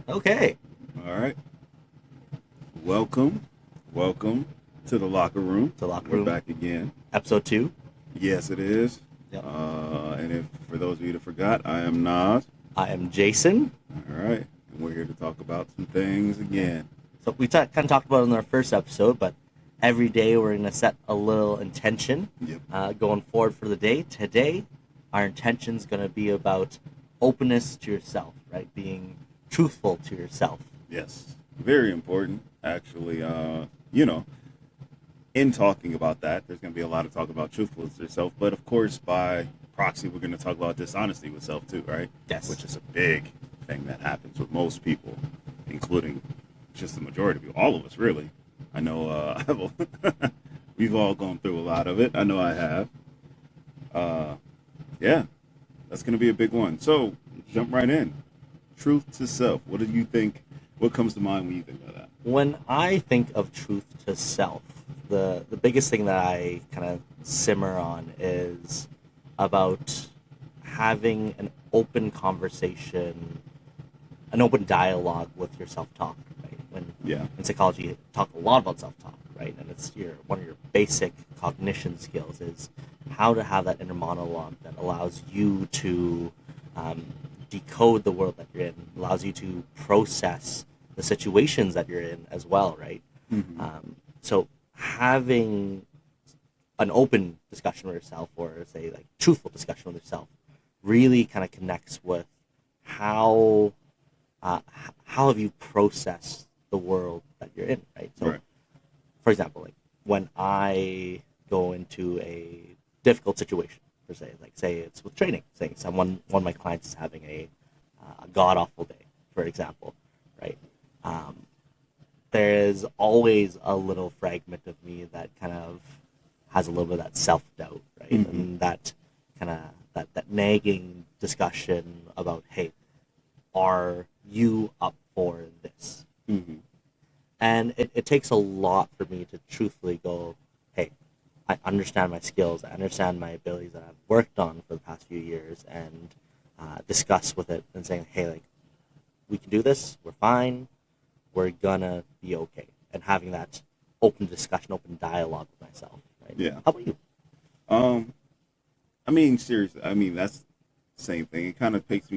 Okay. All right. Welcome. Welcome to the locker room. So locker We're room, back again. episode 2. Yes, it is. Yep. And if for those of you that forgot, I am Nas. I am Jason. All right. And we're here to talk about some things again. So we kind of talked about it in our first episode, but every day we're going to set a little intention Yep. going forward for the day. Today, our intention is going to be about openness to yourself, right? Being truthful to yourself. Yes. Very important, actually. You know, in talking about that, there's going to be a lot of talk about truthfulness to yourself. But of course, by proxy, we're going to talk about dishonesty with self too, right? Yes. Which is a big thing that happens with most people, including just the majority of you, all of us, really. I know we've all gone through a lot of it. I know I have. Uh, yeah, that's going to be a big one. So jump right in. Truth to self. What do you think? What comes to mind when you think of that? When I think of truth to self, the biggest thing that I kind of simmer on is about having an open conversation, an open dialogue with your self-talk, right? When Yeah. in psychology you talk a lot about self-talk, right? And it's your one of your basic cognition skills is how to have that inner monologue that allows you to um, decode the world that you're in, allows you to process the situations that you're in as well, right? Hmm. So having an open discussion with yourself, or say like truthful discussion with yourself, really kind of connects with how uh, how have you processed the world that you're in, right? So, Right. for example, like when I go into a difficult situation, per se, like say it's with training, say one of my clients is having a god awful day, for example, right? Um, there is always a little fragment of me that kind of has a little bit of that self doubt, right? Hmm. And that kind of that nagging discussion about, hey, are you up for this? Hmm. And it takes a lot for me to truthfully go, hey, I understand my skills, I understand my abilities that I've worked on for the past few years, and discuss with it and saying, hey, like, we can do this, we're fine, we're gonna be okay. And having that open discussion, open dialogue with myself, right? Yeah. How about you? Um. I mean, seriously. I mean, that's the same thing. It kind of puts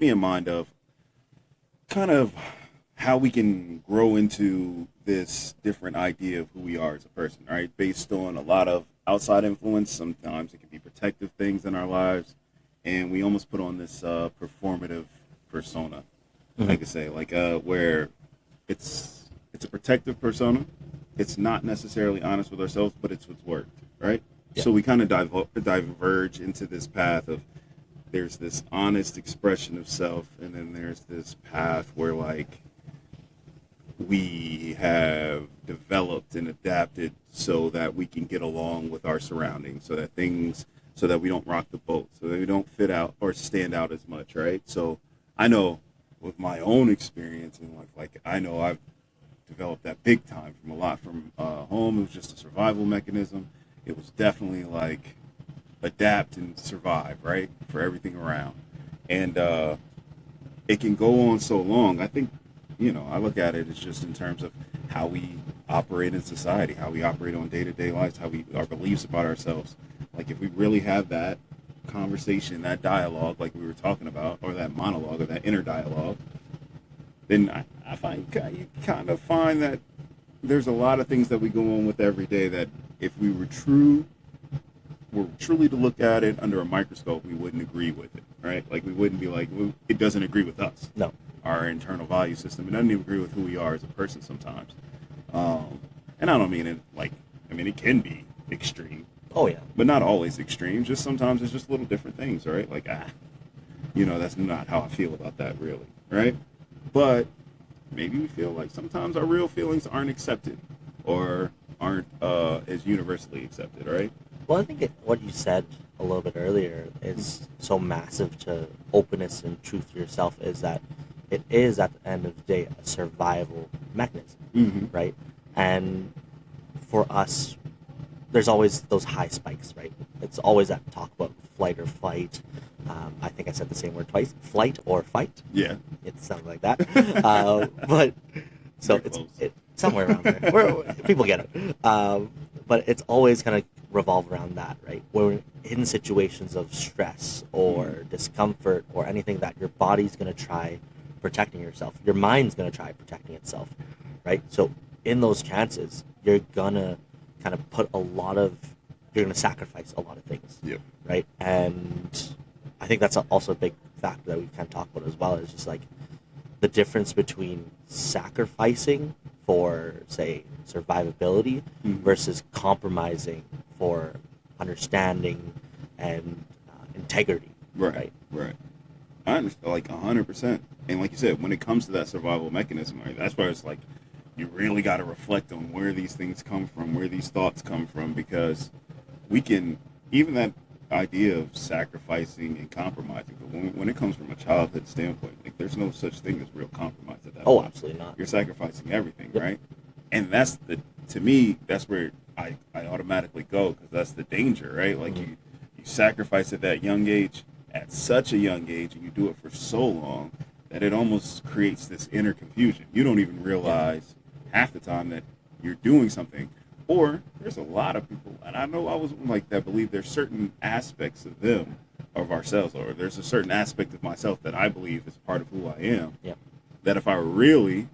me in mind of kind of how we can grow into this different idea of who we are as a person, right? Based on a lot of outside influence. Sometimes it can be protective things in our lives, and we almost put on this performative persona, Hmm. I could say, like where it's a protective persona. It's not necessarily honest with ourselves, but it's what's worked, right? Yeah. So we kind of diverge into this path of there's this honest expression of self, and then there's this path where like we have developed and adapted so that we can get along with our surroundings, so that we don't rock the boat, so that we don't fit out or stand out as much, right? So I know with my own experience and like I know I've developed that big time from a lot from home. It was just a survival mechanism. It was definitely like adapt and survive, right, for everything around, and it can go on so long. I think, I look at it as just in terms of how we operate in society, how we operate on day to day lives, our beliefs about ourselves. Like if we really have that conversation, that dialogue, like we were talking about, or that monologue, or that inner dialogue, then I find you kind of find that there's a lot of things that we go on with every day that if were truly to look at it under a microscope, we wouldn't agree with it, right? Like we wouldn't be like, "Well, it doesn't agree with us, No. our internal value system. It doesn't even agree with who we are as a person sometimes. Um, and I don't mean it like, I mean, it can be extreme, Oh yeah. but not always extreme. Just sometimes it's just little different things, right? Like, that's not how I feel about that really, right? But maybe we feel like sometimes our real feelings aren't accepted or aren't as universally accepted, right? Well, I think what you said a little bit earlier is so massive to openness and truth to yourself is that it is at the end of the day a survival mechanism, Mm-hmm. right? And for us, there's always those high spikes, right? It's always that talk about flight or fight. I think I said the same word twice, flight or fight. Yeah. It sounds like that. But so Very close. it's somewhere around there. People get it. But it's always kind of revolve around that, right? We're in situations of stress or discomfort or anything that your body's going to try protecting yourself. Your mind's going to try protecting itself, right? So in those chances, you're going to kind of you're going to sacrifice a lot of things, Yep. right? And I think that's also a big factor that we can talk about as well, is just like the difference between sacrificing for, say, survivability versus compromising for understanding and integrity. Right. I understand, like 100%. And like you said, when it comes to that survival mechanism, right, that's where it's like you really got to reflect on where these things come from, where these thoughts come from, because we can, even that idea of sacrificing and compromising, but when it comes from a childhood standpoint, like there's no such thing as real compromise at that point. Absolutely not. You're sacrificing everything, Yep. right? And to me, that's where I automatically go, because that's the danger, right? Like you sacrifice at that young age, at such a young age, and you do it for so long that it almost creates this inner confusion. You don't even realize half the time that you're doing something. Or there's a lot of people, and I know I was one like that, believe there's certain aspects of them, of ourselves, or there's a certain aspect of myself that I believe is part of who I am. Yeah. That if I really,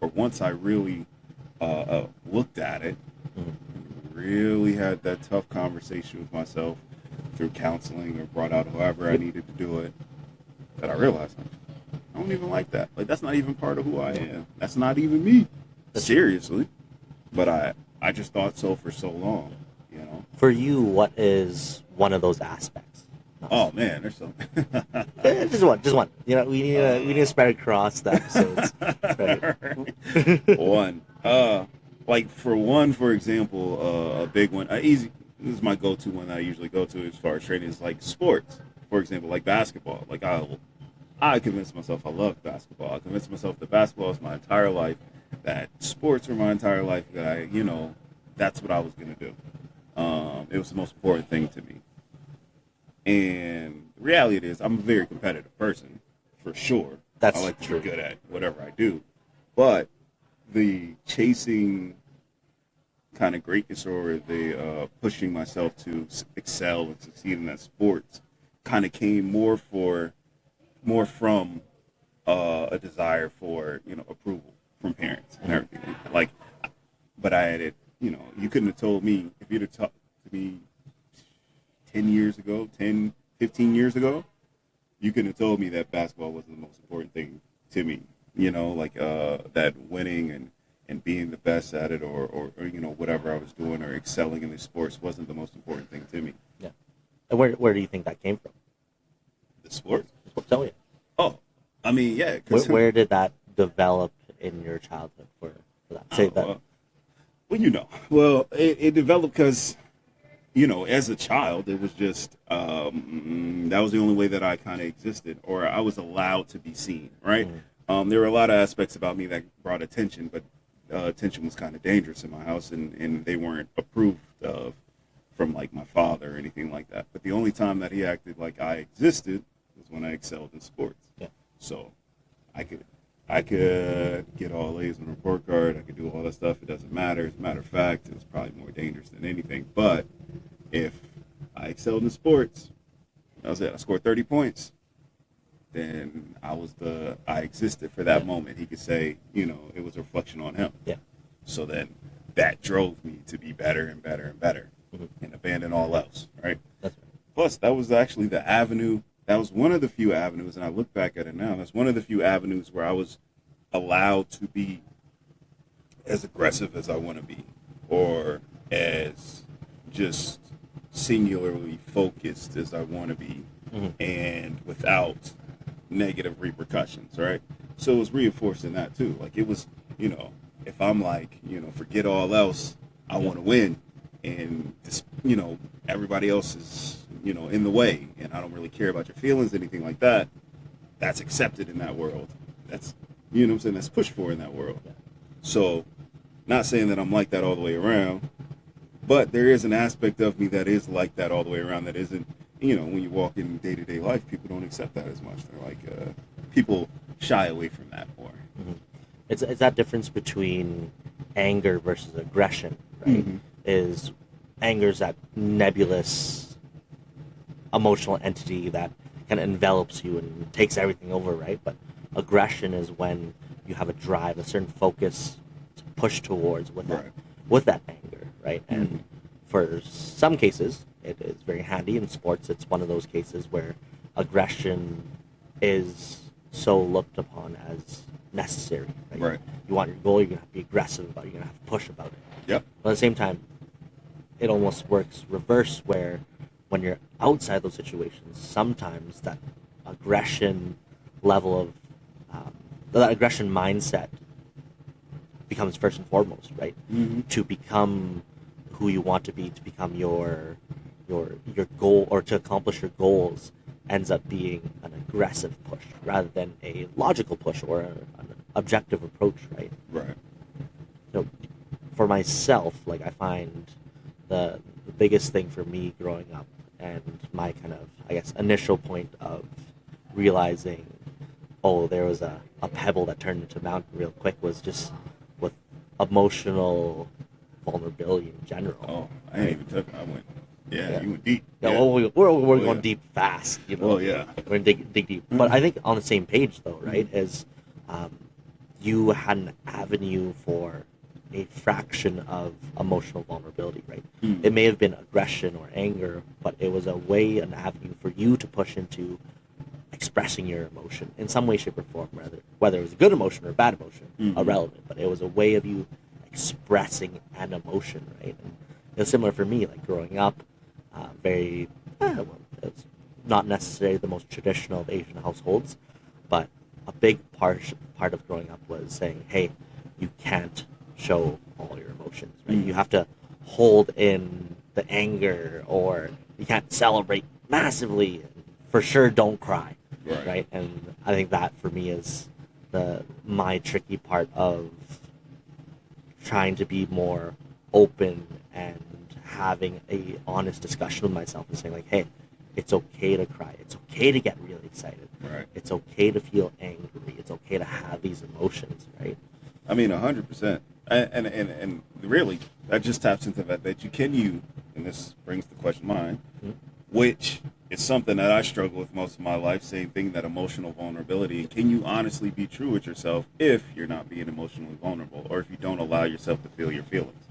or once I really looked at it, really had that tough conversation with myself through counseling or brought out however I needed to do it, that I realized I don't even like that. Like, that's not even part of who I am. That's not even me. Seriously. But I just thought so for so long, you know. For you, what is one of those aspects? Oh man, there's so just one. You know, we need to spread across the episodes. Right? One. Like for example, a big one, easy. This is my go-to one that I usually go to as far as training, is like sports. For example, like basketball. Like I convinced myself I love basketball. I convinced myself that basketball is my entire life, that sports were my entire life, that that's what I was going to do. It was the most important thing to me. And the reality is, I'm a very competitive person, for sure. That's I like to true. be good at whatever I do. But the chasing kind of greatness, or the pushing myself to excel and succeed in that sports, kind of came more from a desire for approval from parents and everything. Like, but I had it. You couldn't have told me, if you'd have talked to me 10 years ago, 10, 15 years ago, you couldn't have told me that basketball wasn't the most important thing to me. That winning and being the best at it, or whatever I was doing, or excelling in the sports, wasn't the most important thing to me. Yeah. And where do you think that came from? The sports? Tell you. Oh, I mean, yeah. Where did that develop in your childhood for that? Say that. Well, it developed because, as a child, it was just, that was the only way that I kind of existed, or I was allowed to be seen, right? There were a lot of aspects about me that brought attention, but attention was kind of dangerous in my house, and they weren't approved of from, like, my father or anything like that. But the only time that he acted like I existed was when I excelled in sports. Yeah. So I could get all A's on the report card. I could do all that stuff. It doesn't matter. As a matter of fact, it was probably more dangerous than anything. But if I excelled in sports, that was it. I scored 30 points. Then I existed for that moment. He could say, it was a reflection on him. Yeah. So then that drove me to be better and better and better, and abandon all else, right? That's right. Plus, that was actually the avenue. That was one of the few avenues, and I look back at it now, that's one of the few avenues where I was allowed to be as aggressive as I want to be, or as just singularly focused as I want to be, and without negative repercussions, right? So it was reinforcing that too. Like, it was, if I'm like, forget all else, I want to win, and this, everybody else is, in the way, and I don't really care about your feelings, anything like that, that's accepted in that world. That's, that's pushed for in that world. So, not saying that I'm like that all the way around, but there is an aspect of me that is like that all the way around, that isn't when you walk in day-to-day life, people don't accept that as much. They're like, people shy away from that more. Mhm. It's that difference between anger versus aggression, right? Mm-hmm. Is anger's that nebulous emotional entity that kind of envelops you and takes everything over, right? But aggression is when you have a drive, a certain focus to push towards with that, Right. with that anger, right? Mhm. And for some cases, it is very handy in sports. It's one of those cases where aggression is so looked upon as necessary. Right? Right. You want your goal, you're gonna have to be aggressive about it. You're gonna have to push about it. Yep. But at the same time, it almost works reverse where when you're outside those situations, sometimes that aggression level of that aggression mindset becomes first and foremost, right? Mm-hmm. To become who you want to be, to become your goal, or to accomplish your goals, ends up being an aggressive push rather than a logical push or an objective approach, right? Right. So for myself, like I find the biggest thing for me growing up and my kind of, I guess, initial point of realizing, oh, there was a pebble that turned into a mountain real quick was just with emotional vulnerability in general. Oh, I ain't even took. I went. Yeah, Yeah. you went deep. Yeah, Yeah. well, we're Oh, going yeah. deep fast, you know. Well, yeah. We're gonna dig deep. But I think on the same page, though, right, is you had an avenue for a fraction of emotional vulnerability, right? Mm. It may have been aggression or anger, but it was a way, an avenue for you to push into expressing your emotion in some way, shape, or form, whether it was a good emotion or a bad emotion, Mhm. irrelevant. But it was a way of you expressing an emotion, right? And it was similar for me, like growing up, very, well, it's not necessarily the most traditional of Asian households, but a big part of growing up was saying, hey, you can't show all your emotions, right? Mhm. You have to hold in the anger, or you can't celebrate massively. For sure, don't cry, right? And I think that for me is my tricky part of trying to be more open and having a honest discussion with myself and saying like, hey, it's okay to cry. It's okay to get really excited. Right. It's okay to feel angry. It's okay to have these emotions, right? I mean, 100%. And really, that just taps into that you, and this brings the question to mind, Mhm. which is something that I struggle with most of my life, same thing, that emotional vulnerability. And can you honestly be true with yourself if you're not being emotionally vulnerable, or if you don't allow yourself to feel your feelings?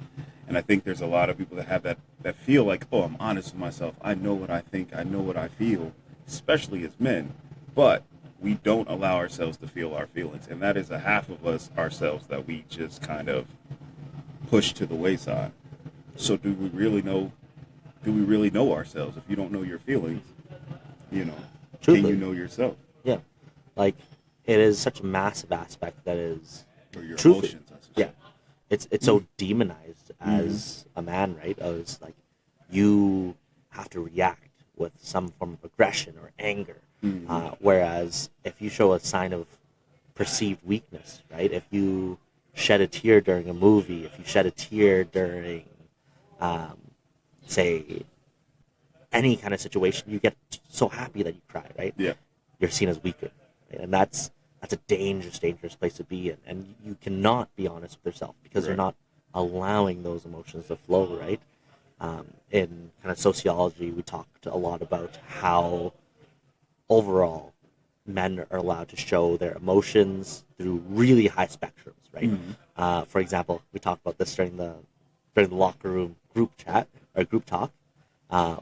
And I think there's a lot of people that have that feel like, oh, I'm honest with myself. I know what I think. I know what I feel, especially as men. But we don't allow ourselves to feel our feelings. And that is a half of us ourselves that we just kind of push to the wayside. So do we really know ourselves? If you don't know your feelings, can Truthfully. you know yourself? Yeah, like it is such a massive aspect that is Or your truthfully, emotions, I should yeah, say. it's so demonized as a man, right? As like you have to react with some form of aggression or anger, whereas if you show a sign of perceived weakness, right? If you shed a tear during a movie, if you shed a tear during, um, say, any kind of situation, you get so happy that you cry, right? Yeah. You're seen as weaker, right? And that's a dangerous place to be in, and you cannot be honest with yourself because you're Right. not allowing those emotions to flow, right? In kind of sociology, we talked a lot about how overall men are allowed to show their emotions through really high spectrums, right? For example, we talked about this during the locker room group chat or group talk.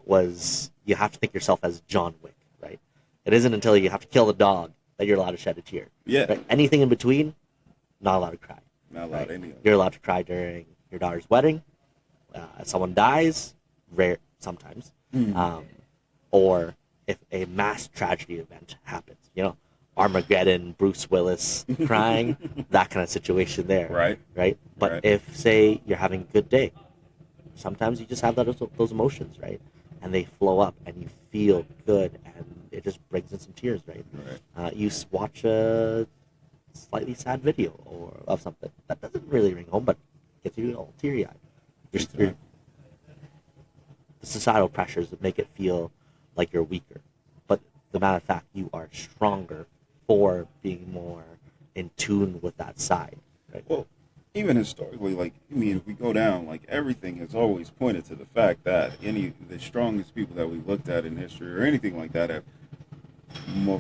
Was you have to think yourself as John Wick, right? It isn't until you have to kill the dog that you're allowed to shed a tear. Yeah. Right? Anything in between, not allowed to cry. Not allowed Right? any of it. You're allowed to cry during your daughter's wedding. Someone dies, rare sometimes, or if a mass tragedy event happens. Armageddon, Bruce Willis crying, that kind of situation there. Right. Right. But Right. if say you're having a good day, sometimes you just have those emotions, right? And they flow up, and you feel good, and it just brings in some tears, right? Right. You watch a slightly sad video or of something that doesn't really ring home, but gets you all teary-eyed. Exactly. The societal pressures that make it feel like you're weaker. But the matter of fact, you are stronger for being more in tune with that side, right? Well, even historically, like, I mean, if we go down, like, everything has always pointed to the fact that the strongest people that we looked at in history or anything like that have,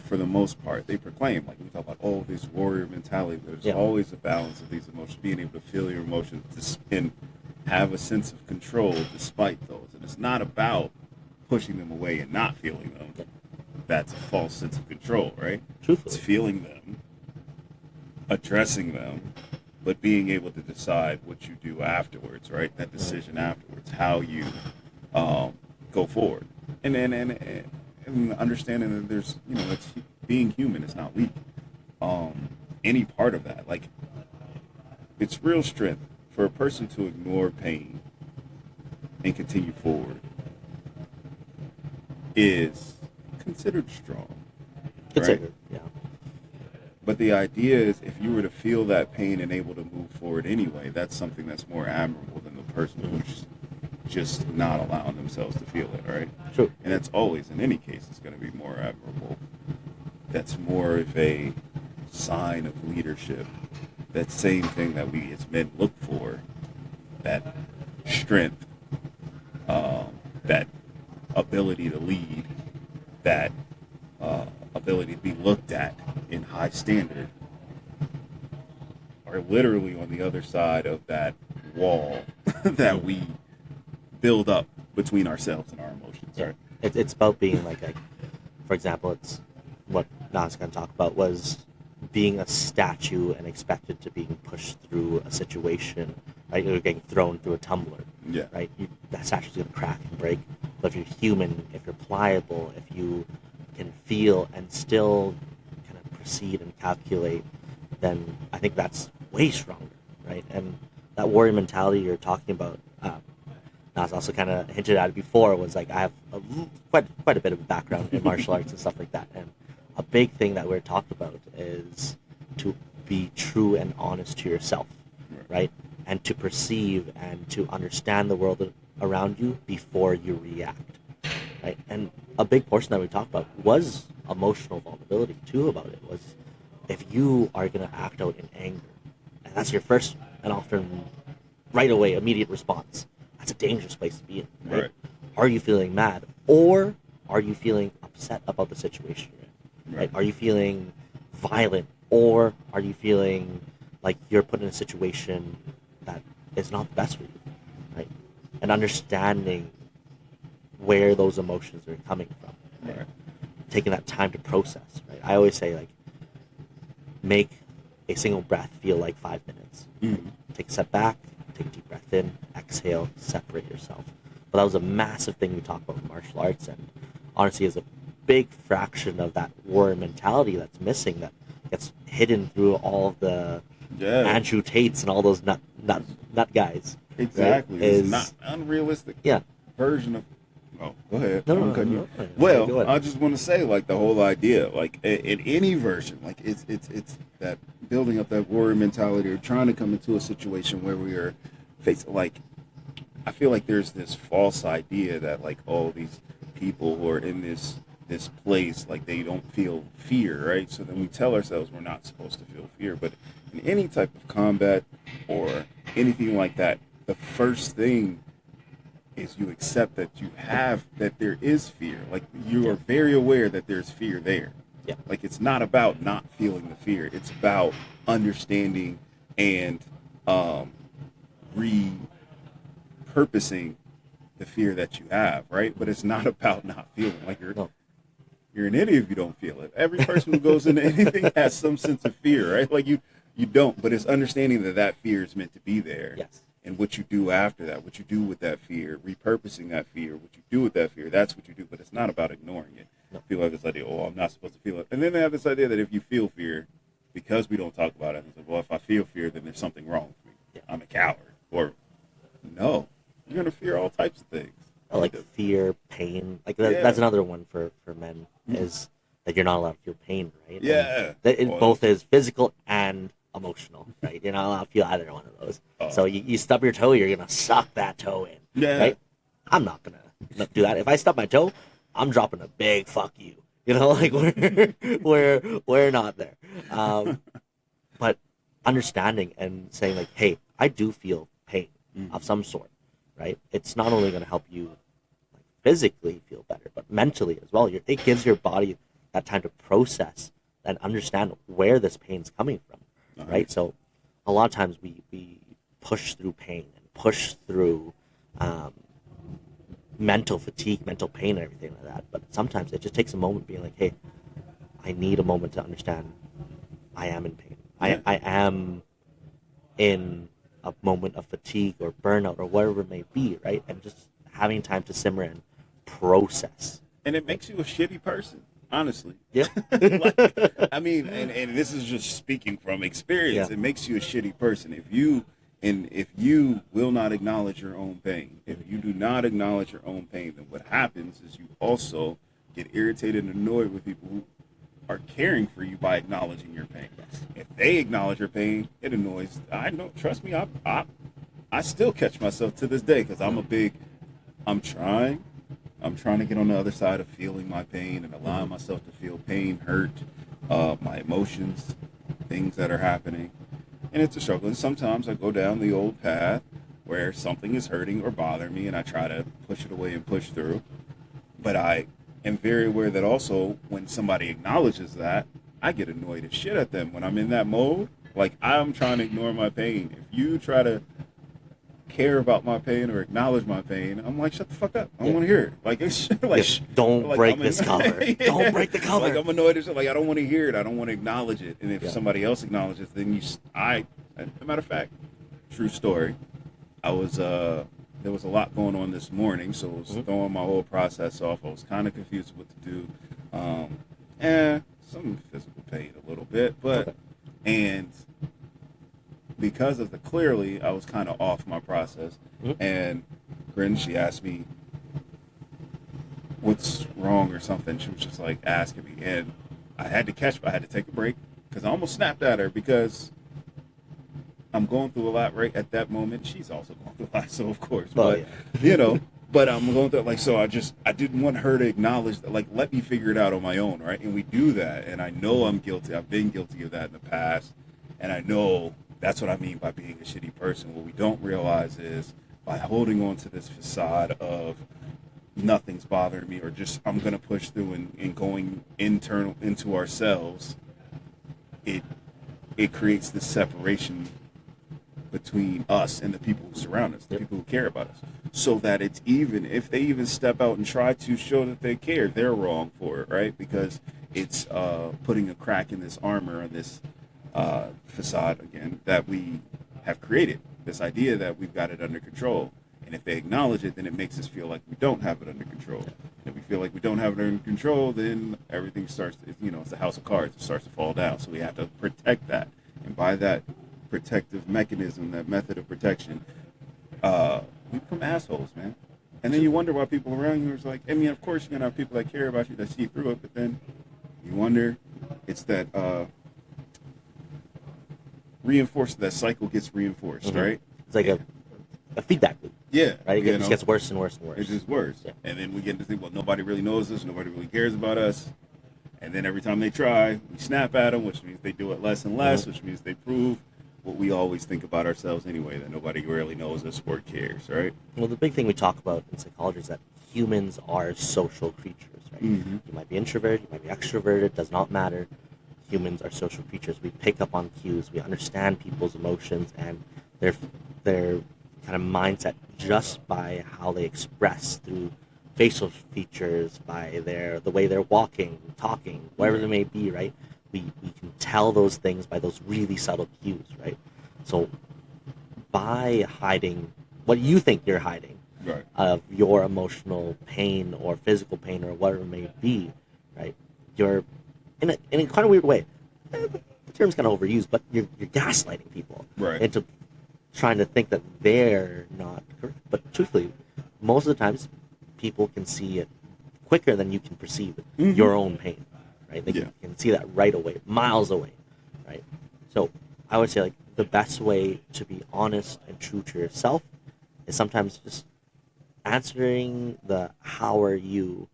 for the most part, they proclaim, like, we talk about, oh, this warrior mentality. There's always a balance of these emotions, being able to feel your emotions and have a sense of control despite those. And it's not about pushing them away and not feeling them. That's a false sense of control, right? Truthfully. It's feeling them, addressing them, but being able to decide what you do afterwards, right? That decision afterwards, how you go forward. And then and understanding that there's, it's being human, it's not weak. Any part of that, like, it's real strength for a person to ignore pain and continue forward is considered strong. Considered, yeah. But the idea is, if you were to feel that pain and able to move forward anyway, that's something that's more admirable than the person who's just not allowing themselves to feel it, right? True. And that's always, in any case, it's going to be more admirable. That's more of a sign of leadership. That same thing that we as men look for, that strength, that ability to lead, that ability to be looked at in high standard, are literally on the other side of that wall that we build up between ourselves and our emotions. Yeah. It's about being like, for example, it's what Nas going to talk about was being a statue and expected to being pushed through a situation, right? You're getting thrown through a tumbler, right? That statue's going to crack and break. But if you're human, if you're pliable, if you can feel and still kind of proceed and calculate, then I think that's way stronger, right? And that warrior mentality you're talking about, Nas also kind of hinted at it before, was like, I have quite a bit of a background in martial arts and stuff like that, and a big thing that we're talked about is to be true and honest to yourself, right? And to perceive and to understand the world around you before you react, right? And a big portion that we talked about was emotional vulnerability too. About it was, if you are going to act out in anger, and that's your first and often right away immediate response, that's a dangerous place to be in, right? Are you feeling mad, or are you feeling upset about the situation you're in? Right? Are you feeling violent, or are you feeling like you're put in a situation that is not the best for you, right? And understanding where those emotions are coming from, right? Taking that time to process, right? I always say, like, make a single breath feel like 5 minutes. Take a step back, take a deep breath in, exhale, separate yourself. But that was a massive thing we talk about in martial arts, and honestly is a big fraction of that warrior mentality that's missing, that gets hidden through all of the Andrew Tates and all those nut guys. Exactly. Right? It's not unrealistic version of... Oh, go ahead. No. Well, I just want to say, like, the whole idea, like, in any version, like, it's that building up that warrior mentality, or trying to come into a situation where we are facing, like, I feel like there's this false idea that, like, all these people who are in this place, like, they don't feel fear, right? So then we tell ourselves we're not supposed to feel fear. But in any type of combat or anything like that, the first thing is you accept that there is fear. Like, you are very aware that there's fear there. Yeah. Like, it's not about not feeling the fear. It's about understanding and repurposing the fear that you have, right? But it's not about not feeling. Like, you're an idiot if you don't feel it. Every person who goes into anything has some sense of fear, right? Like, you don't, but it's understanding that fear is meant to be there. Yes. And what you do after that, what you do with that fear, repurposing that fear, what you do with that fear, that's what you do. But it's not about ignoring it. No. People have this idea, oh, I'm not supposed to feel it. And then they have this idea that if you feel fear, because we don't talk about it, they say, well, if I feel fear, then there's something wrong with me. Yeah. I'm a coward. Or, no, you're going to fear all types of things. Like fear, pain. Like that's another one for men, is that you're not allowed to feel pain, right? Yeah. It both is physical and emotional, right? You're not allowed to feel either one of those. So you stub your toe, you're going to suck that toe in, right? I'm not going to do that. If I stub my toe, I'm dropping a big fuck you. You know, like we're not there. But understanding and saying like, hey, I do feel pain of some sort, right? It's not only going to help you like, physically feel better, but mentally as well. It gives your body that time to process and understand where this pain's coming from, right? So a lot of times we push through pain and push through um, mental fatigue, mental pain, and everything like that. But sometimes it just takes a moment being like, hey, I need a moment to understand I am in pain. Yeah. I am in a moment of fatigue or burnout or whatever it may be, right? And just having time to simmer and process. And it makes you a shitty person, honestly. Yeah. I mean, and this is just speaking from experience. Yeah. It makes you a shitty person if you will not acknowledge your own pain. If you do not acknowledge your own pain, then what happens is you also get irritated and annoyed with people who are caring for you by acknowledging your pain. If they acknowledge your pain, it annoys. I know. Trust me. I still catch myself to this day because I'm trying. I'm trying to get on the other side of feeling my pain and allowing myself to feel pain, hurt, my emotions, things that are happening. And it's a struggle. And sometimes I go down the old path where something is hurting or bothering me and I try to push it away and push through. But I am very aware that also when somebody acknowledges that, I get annoyed as shit at them when I'm in that mode. Like I'm trying to ignore my pain. If you try to care about my pain or acknowledge my pain, I'm like, shut the fuck up. I don't want to hear it. Like, it's like, don't like, break this cover. Yeah. Don't break the cover. Like, I'm annoyed as shit. Like, I don't want to hear it. I don't want to acknowledge it. And if somebody else acknowledges, then as a matter of fact, true story. There was a lot going on this morning, so I was throwing my whole process off. I was kind of confused what to do. Some physical pain a little bit, but, and because of the clearly, I was kind of off my process. And Grin, she asked me, what's wrong or something. She was just like asking me. And I had to take a break because I almost snapped at her because I'm going through a lot right at that moment. She's also going through a lot, so of course. But I'm going through so I didn't want her to acknowledge that, like, let me figure it out on my own, right? And we do that. And I know I'm guilty. I've been guilty of that in the past. And I know that's what I mean by being a shitty person. What we don't realize is by holding on to this facade of nothing's bothering me or just I'm going to push through and going internal into ourselves, it creates this separation between us and the people who surround us, the people who care about us. So that it's even, if they even step out and try to show that they care, they're wrong for it, right? Because it's putting a crack in this armor and this facade again that we have created, this idea that we've got it under control. And if they acknowledge it, then it makes us feel like we don't have it under control. And if we feel like we don't have it under control, then everything starts to, it's a house of cards. It starts to fall down. So we have to protect that. And by that protective mechanism, that method of protection, we become assholes, man. And then you wonder why people around you are like, I mean, of course you're going to have people that care about you, that see through it, but then you wonder, it's that that cycle gets reinforced, right? It's like a feedback loop. Yeah. Right? It just gets worse and worse and worse. It's just worse. Yeah. And then we get to think, well, nobody really knows us, nobody really cares about us. And then every time they try, we snap at them, which means they do it less and less, which means they prove what we always think about ourselves anyway, that nobody really knows us or cares, right? Well, the big thing we talk about in psychology is that humans are social creatures, right? You might be introverted, you might be extroverted, does not matter. Humans are social creatures. We pick up on cues, we understand people's emotions and their kind of mindset just by how they express through facial features, by the way they're walking, talking, whatever they may be, right? We can tell those things by those really subtle cues, right? So by hiding what you think you're hiding of your emotional pain or physical pain or whatever it may be, right? You're in a kind of weird way. The term's kind of overused, but you're gaslighting people into trying to think that they're not correct. But truthfully, most of the times, people can see it quicker than you can perceive your own pain, right? They can see that right away, miles away, right? So I would say, like, the best way to be honest and true to yourself is sometimes just answering the how are you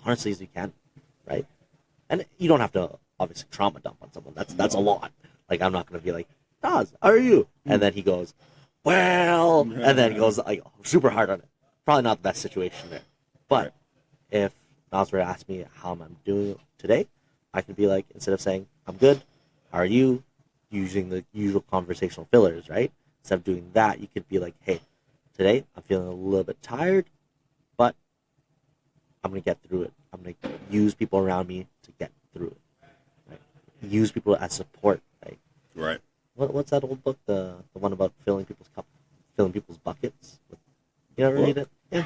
honestly as you can, right? And you don't have to obviously trauma dump on someone. That's a lot. Like, I'm not going to be like, Nas, how are you? And then he goes, well, and then he goes like super hard on it. Probably not the best situation there. But if Nas were to ask me how I'm doing today, I could be like, instead of saying, I'm good, how are you? Using the usual conversational fillers, right? Instead of doing that, you could be like, hey, today I'm feeling a little bit tired, but I'm going to get through it. I'm going to use people around me to get through it. Right? Use people as support. Right? Right. What's that old book? The one about filling people's buckets. You ever read it? Yeah.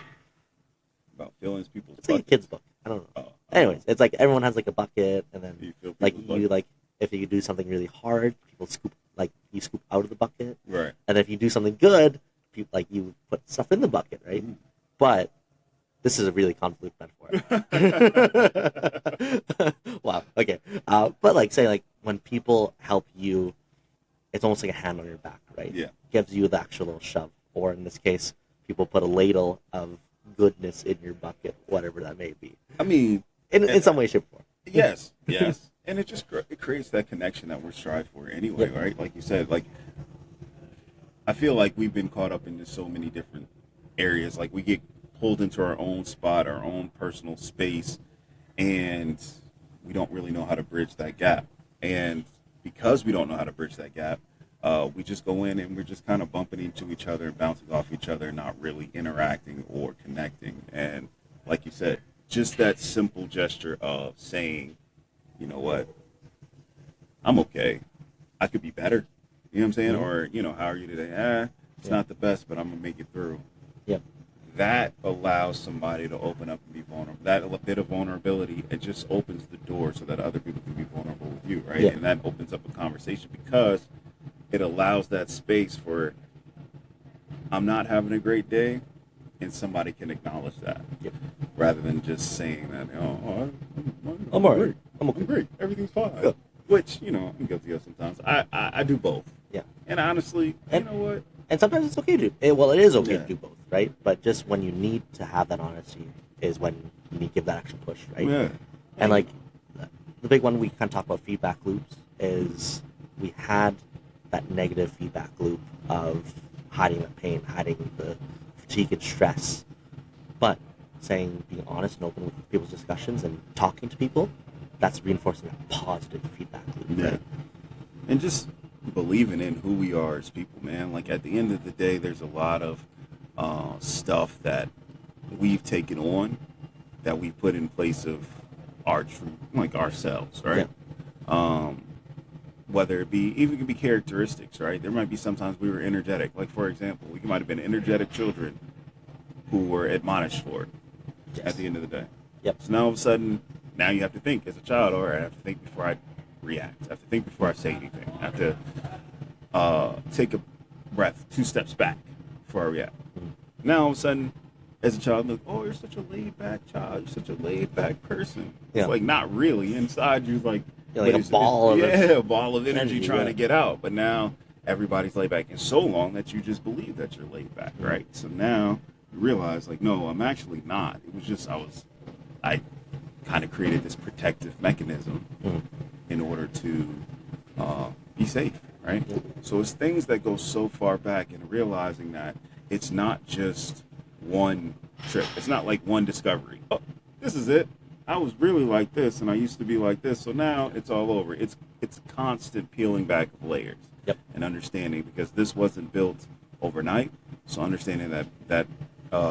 About filling people's It's like buckets. a kid's book. I don't know. Anyways, it's like everyone has like a bucket, and then like you like if you do something really hard, people scoop you scoop out of the bucket. Right. And if you do something good, you put stuff in the bucket, right? Mm. But this is a really convoluted metaphor. Wow. Okay. But like say like when people help you, it's almost like a hand on your back, right? Yeah. Gives you the actual little shove, or in this case, people put a ladle of goodness in your bucket, whatever that may be. I mean, in some way, shape, or form. Yes. And it just it creates that connection that we're striving for anyway, right? Like you said, like I feel like we've been caught up into so many different areas. Like we get pulled into our own spot, our own personal space, and we don't really know how to bridge that gap. And because we don't know how to bridge that gap, we just go in and we're just kind of bumping into each other, bouncing off each other, not really interacting or connecting. And like you said, just that simple gesture of saying, you know what, I'm okay. I could be better. You know what I'm saying? Mm-hmm. Or, how are you today? It's not the best, but I'm going to make it through. Yep. That allows somebody to open up and be vulnerable. That bit of vulnerability, it just opens the door so that other people can be vulnerable with you, right? Yep. And that opens up a conversation because it allows that space for, I'm not having a great day, and somebody can acknowledge that. Yep. Rather than just saying that, I'm all right. I'm great. Everything's fine. Yeah. Which, I'm guilty of sometimes. I do both. Yeah. And honestly, you know what? And sometimes it's okay to do. Well, it is okay to do both, right? But just when you need to have that honesty is when you need to give that extra push, right? Yeah. And like the big one we kind of talk about feedback loops is we had that negative feedback loop of hiding the pain, hiding the fatigue and stress, but being honest and open with people's discussions and talking to people, that's reinforcing a positive feedback loop. Yeah. Right? And just believing in who we are as people, man. Like at the end of the day, there's a lot of stuff that we've taken on that we put in place of our true, like ourselves, right? Yeah. Whether it be, even could be characteristics, right? There might be sometimes we were energetic. Like for example, we might have been energetic children who were admonished for it at the end of the day. Yep. So now all of a sudden, now you have to think as a child, or I have to think before I react. I have to think before I say anything. I have to take a breath, 2 steps back before I react. Mm-hmm. Now all of a sudden, as a child, look, oh, you're such a laid-back child. You're such a laid-back person. Yeah. It's like not really. Inside you're like, like a ball of a ball of energy trying to get out. But now everybody's laid back in so long that you just believe that you're laid back, right? So now you realize, like, no, I'm actually not. It was just I kind of created this protective mechanism in order to be safe, right? So it's things that go so far back, and realizing that it's not just one trip. It's not like one discovery. Oh, this is it. I was really like this, and I used to be like this, so now it's all over. It's constant peeling back of layers and understanding, because this wasn't built overnight. So understanding that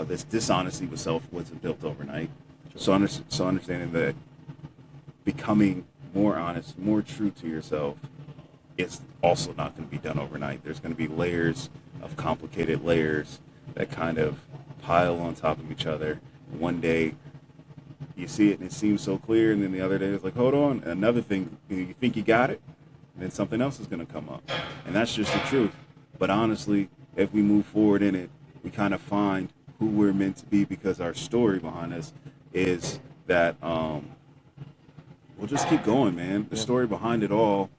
this dishonesty with self wasn't built overnight. So understanding that becoming more honest, more true to yourself is also not going to be done overnight. There's going to be layers of complicated layers that kind of pile on top of each other. One day you see it and it seems so clear, and then the other day it's like, hold on, another thing, you think you got it, and then something else is going to come up. And that's just the truth. But honestly, if we move forward in it, we kind of find who we're meant to be, because our story behind us is that we'll just keep going, man. The story behind it all.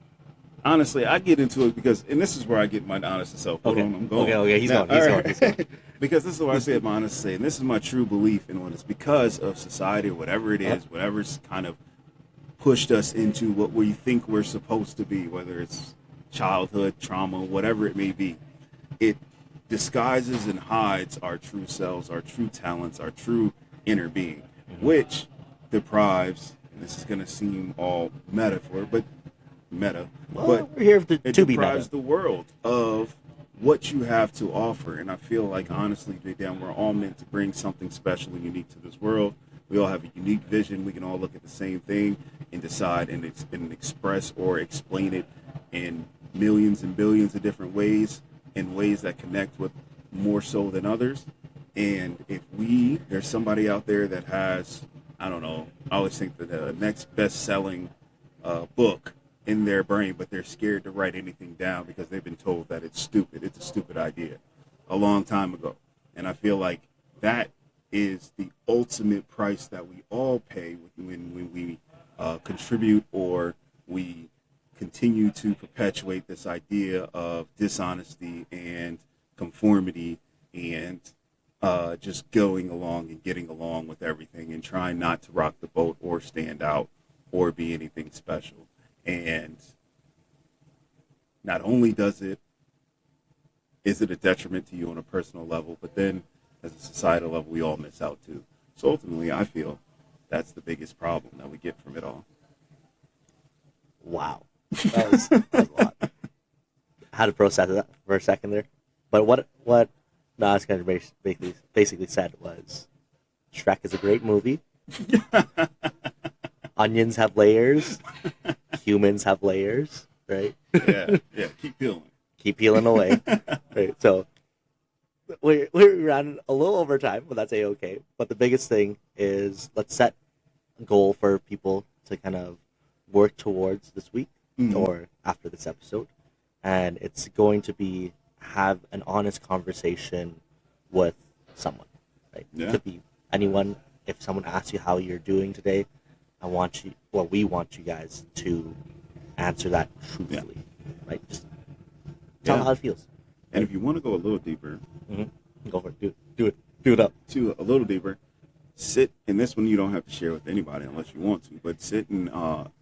Honestly, I get into it because, and this is where I get my honest self. Hold on, I'm going. Okay, he's going. Because this is what I say, my honest say, and this is my true belief in when it's because of society or whatever it is, whatever's kind of pushed us into what we think we're supposed to be, whether it's childhood, trauma, whatever it may be. It disguises and hides our true selves, our true talents, our true inner being, which deprives, and this is going to seem all metaphor, but meta, Well, but we're here to it be deprives meta. the world of what you have to offer. And I feel like, honestly, damn, we're all meant to bring something special and unique to this world. We all have a unique vision. We can all look at the same thing and decide and express or explain it in millions and billions of different ways, in ways that connect with more so than others. And if there's somebody out there that has, I don't know, I always think that the next best-selling book in their brain, but they're scared to write anything down because they've been told that it's stupid. It's a stupid idea a long time ago. And I feel like that is the ultimate price that we all pay when we contribute or we continue to perpetuate this idea of dishonesty and conformity and just going along and getting along with everything and trying not to rock the boat or stand out or be anything special. And not only is it a detriment to you on a personal level, but then as a societal level, we all miss out too. So ultimately, I feel that's the biggest problem that we get from it all. Wow. That was a lot. I had to process that for a second there. But what Nas kind of basically said was, Shrek is a great movie. Onions have layers. Humans have layers, right? Yeah, keep peeling. Keep peeling away. Right. So we ran a little over time, but that's A-okay. But the biggest thing is, let's set a goal for people to kind of work towards this week or after this episode. And it's going to be have an honest conversation with someone. Right? Yeah. It could be anyone. If someone asks you how you're doing today, we want you guys to answer that truthfully. Right? Just tell how it feels. And if you want to go a little deeper, go for it. Do it up. To a little deeper, sit, and this one you don't have to share with anybody unless you want to, but sit and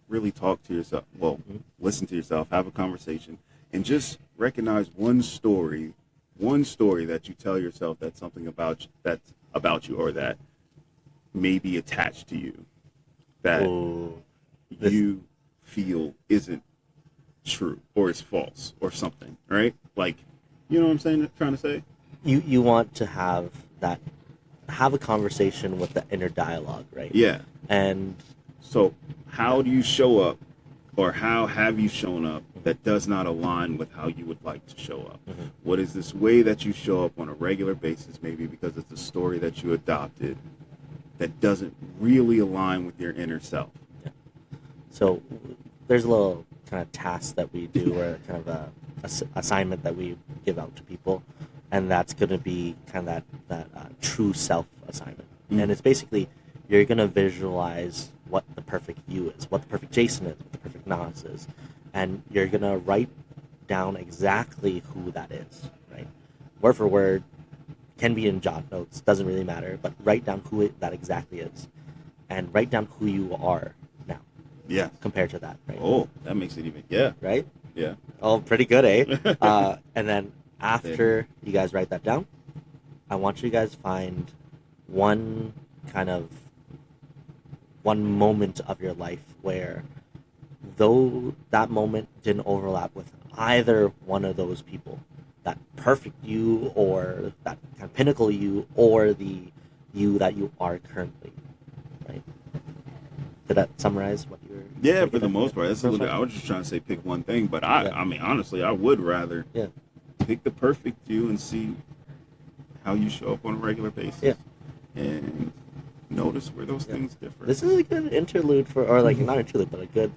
really talk to yourself. Well, listen to yourself, have a conversation, and just recognize one story that you tell yourself that's something that's about you or that may be attached to you that you feel isn't true or is false or something, right? Like, you know what I'm trying to say? You want to have a conversation with the inner dialogue, right? Yeah. And so how do you show up, or how have you shown up that does not align with how you would like to show up? What is this way that you show up on a regular basis, maybe because it's a story that you adopted that doesn't really align with your inner self? Yeah. So there's a little kind of task that we do, or kind of a assignment that we give out to people, and that's going to be kind of that true self assignment. And it's basically, you're going to visualize what the perfect you is, what the perfect Jason is, what the perfect Nas is, and you're going to write down exactly who that is, right? Word for word, can be in jot notes, doesn't really matter, but write down who that exactly is, and write down who you are now. Yeah. Compared to that, right? Oh, that makes it even, yeah. Right? Yeah. Oh, pretty good, eh? And then after you guys write that down, I want you guys to find one moment of your life where, though that moment didn't overlap with either one of those people, that perfect you or that kind of pinnacle you or the you that you are currently, right? Did that summarize what you were? Yeah, for the most part. I was just trying to say pick one thing, but I mean, honestly, I would rather pick the perfect you and see how you show up on a regular basis, and notice where those things differ. This is a good interlude or not interlude, but a good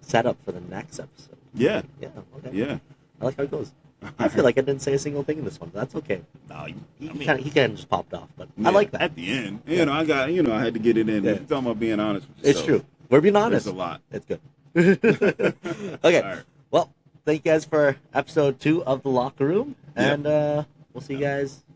setup for the next episode. Yeah. Yeah. Okay. Yeah. I like how it goes. I feel like I didn't say a single thing in this one, but that's okay. No, he kind of just popped off, but I like that. At the end, I had to get it in. If you're talking about being honest with yourself, it's true. We're being honest. There's a lot. It's good. Okay. Right. Well, thank you guys for episode 2 of The Locker Room, and We'll see you guys